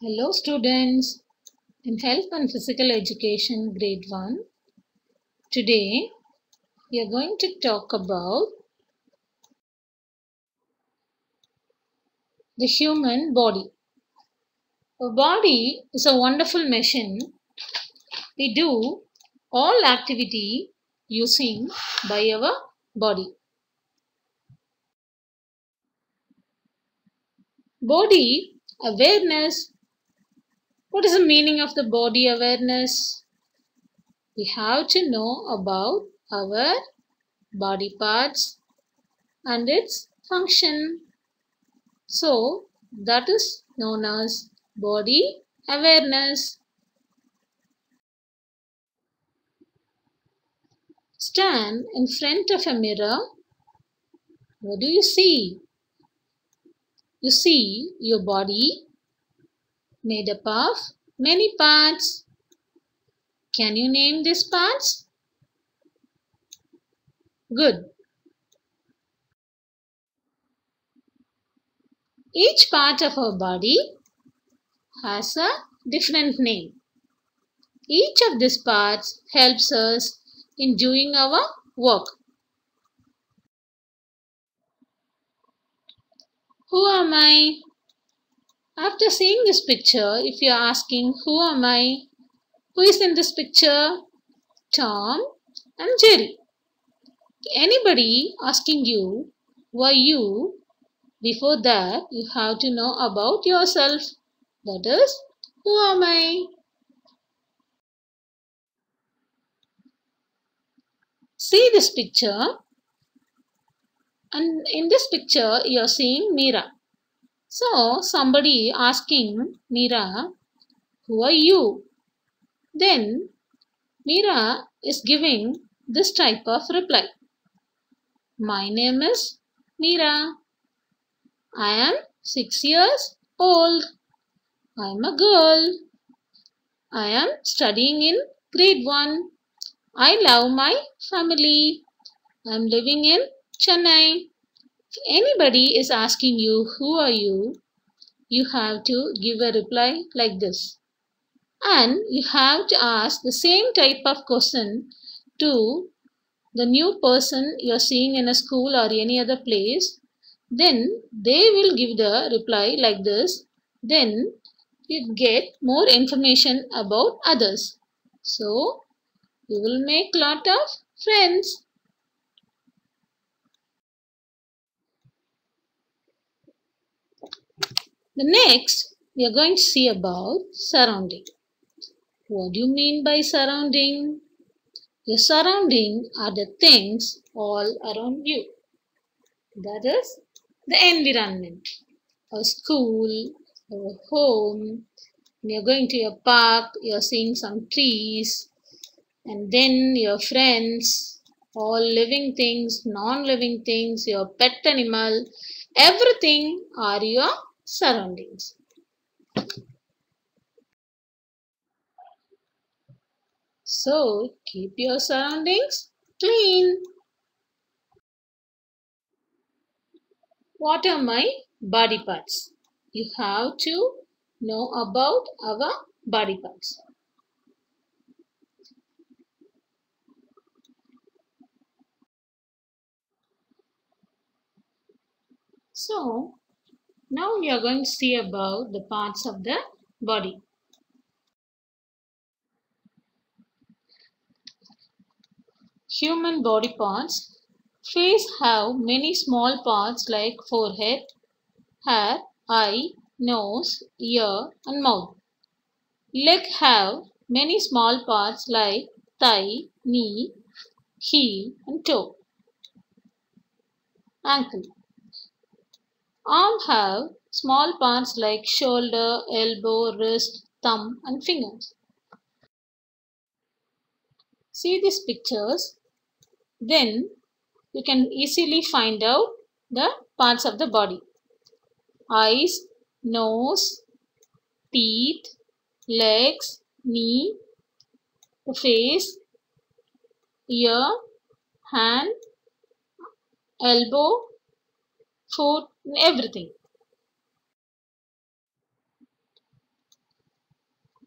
Hello students, in Health and Physical Education Grade 1. Today we are going to talk about the human body. Our body is a wonderful machine. We do all activity using by our body. Body awareness. What is the meaning of the body awareness? We have to know about our body parts and its function. So, that is known as body awareness. Stand in front of a mirror. What do you see? You see your body made up of many parts. Can you name these parts? Good. Each part of our body has a different name. Each of these parts helps us in doing our work. Who am I? After seeing this picture, if you are asking, who am I? Who is in this picture? Tom and Jerry. Anybody asking you, who are you? Before that, you have to know about yourself. That is, who am I? See this picture. And in this picture, you are seeing Meera. So, somebody asking Meera, who are you? Then, Meera is giving this type of reply. My name is Meera. I am 6 years old. I am a girl. I am studying in grade 1. I love my family. I am living in Chennai. If anybody is asking you, who are you? You have to give a reply like this. And you have to ask the same type of question to the new person you are seeing in a school or any other place. Then they will give the reply like this. Then you get more information about others. So you will make lot of friends. The next we are going to see about surrounding. What do you mean by surrounding? Your surrounding are the things all around you. That is the environment. A school, or a home. When you're going to your park, you're seeing some trees, and then your friends, all living things, non-living things, your pet animal, everything are your surroundings. So keep your surroundings clean. What are my body parts? You have to know about our body parts. So now we are going to see about the parts of the body. Human body parts. Face have many small parts like forehead, hair, eye, nose, ear and mouth. Leg have many small parts like thigh, knee, heel and toe. Ankle. Arm have small parts like shoulder, elbow, wrist, thumb and fingers. See these pictures, then you can easily find out the parts of the body. Eyes, nose, teeth, legs, knee, the face, ear, hand, elbow, foot, everything.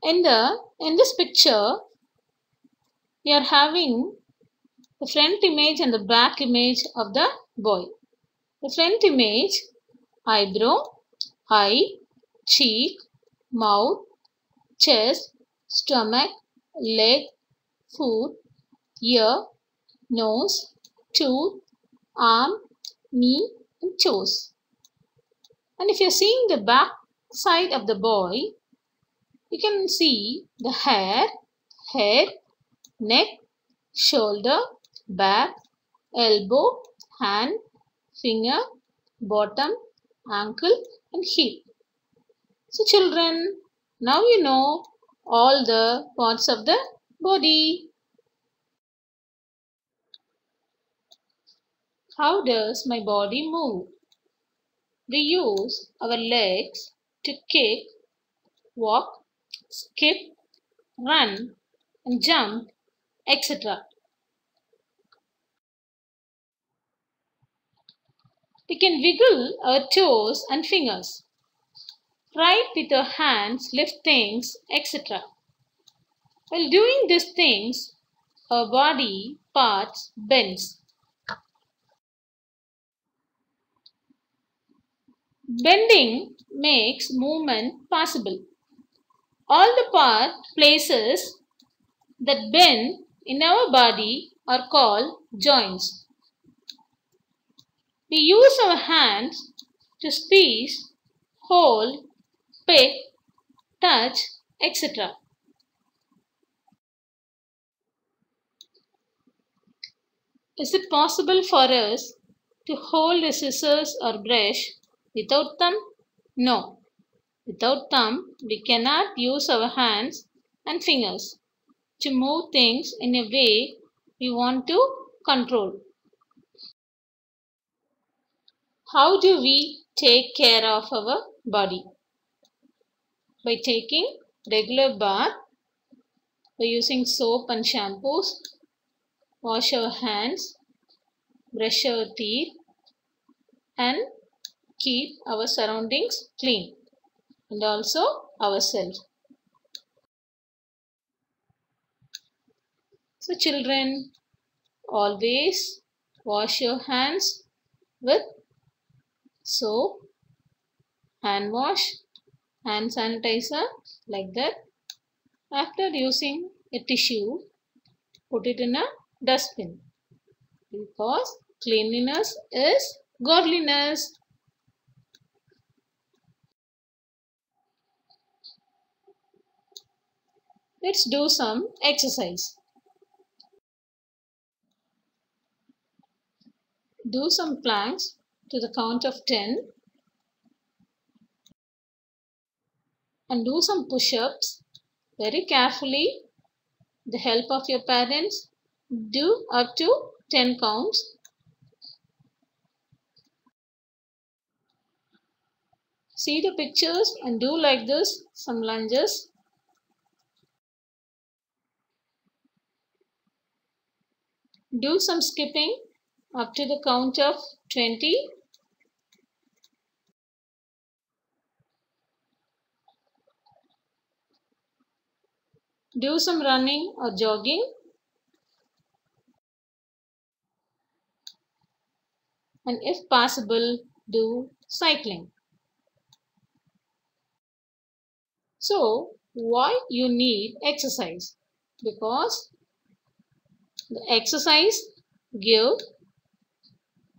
In this picture, we are having the front image and the back image of the boy. The front image: eyebrow, eye, cheek, mouth, chest, stomach, leg, foot, ear, nose, tooth, arm, knee, and toes. And if you're seeing the back side of the boy, you can see the hair, head, neck, shoulder, back, elbow, hand, finger, bottom, ankle, and hip. So children, now you know all the parts of the body. How does my body move? We use our legs to kick, walk, skip, run, and jump, etc. We can wiggle our toes and fingers, write with our hands, lift things, etc. While doing these things, our body parts bends. Bending makes movement possible. All the places that bend in our body are called joints. We use our hands to squeeze, hold, pick, touch, etc. Is it possible for us to hold a scissors or brush without thumb? No. Without thumb, we cannot use our hands and fingers to move things in a way we want to control. How do we take care of our body? By taking regular bath, by using soap and shampoos, wash our hands, brush our teeth, and keep our surroundings clean, and also ourselves. So children, always wash your hands with soap, hand wash, hand sanitizer, like that. After using a tissue, put it in a dustbin, because cleanliness is godliness. Let's do some exercise. Do some planks to the count of 10 and do some push-ups very carefully. With the help of your parents, do up to 10 counts. See the pictures and do like this, some lunges. Do some skipping up to the count of 20. Do some running or jogging. And if possible, do cycling. So, why you need exercise? Because the exercise give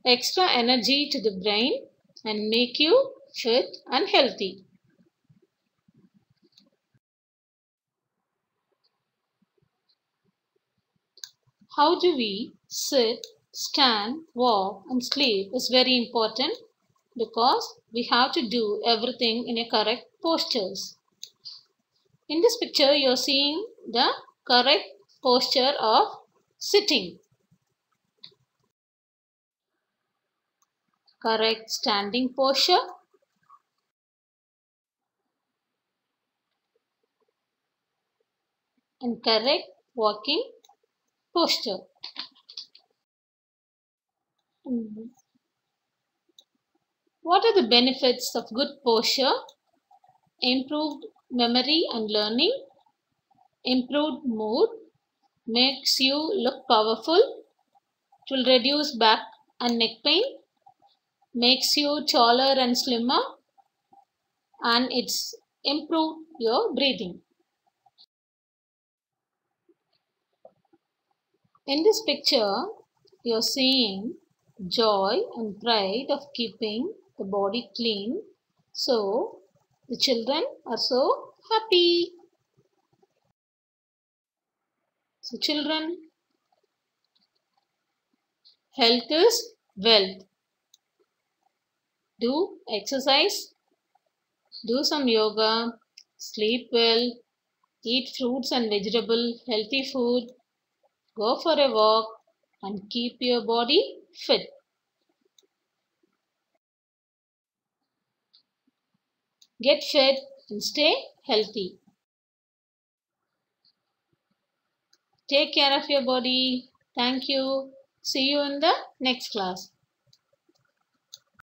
extra energy to the brain and make you fit and healthy. How do we sit, stand, walk and sleep is very important, because we have to do everything in a correct postures. In this picture, you are seeing the correct posture of sitting. Correct standing posture. And correct walking posture. What are the benefits of good posture? Improved memory and learning, improved mood, makes you look powerful, it will reduce back and neck pain, makes you taller and slimmer, and it's improved your breathing. In this picture, you're seeing joy and pride of keeping the body clean. So, the children are so happy. So, children, health is wealth. Do exercise, do some yoga, sleep well, eat fruits and vegetable, healthy food, go for a walk, and keep your body fit. Get fit and stay healthy. Take care of your body. Thank you. See you in the next class.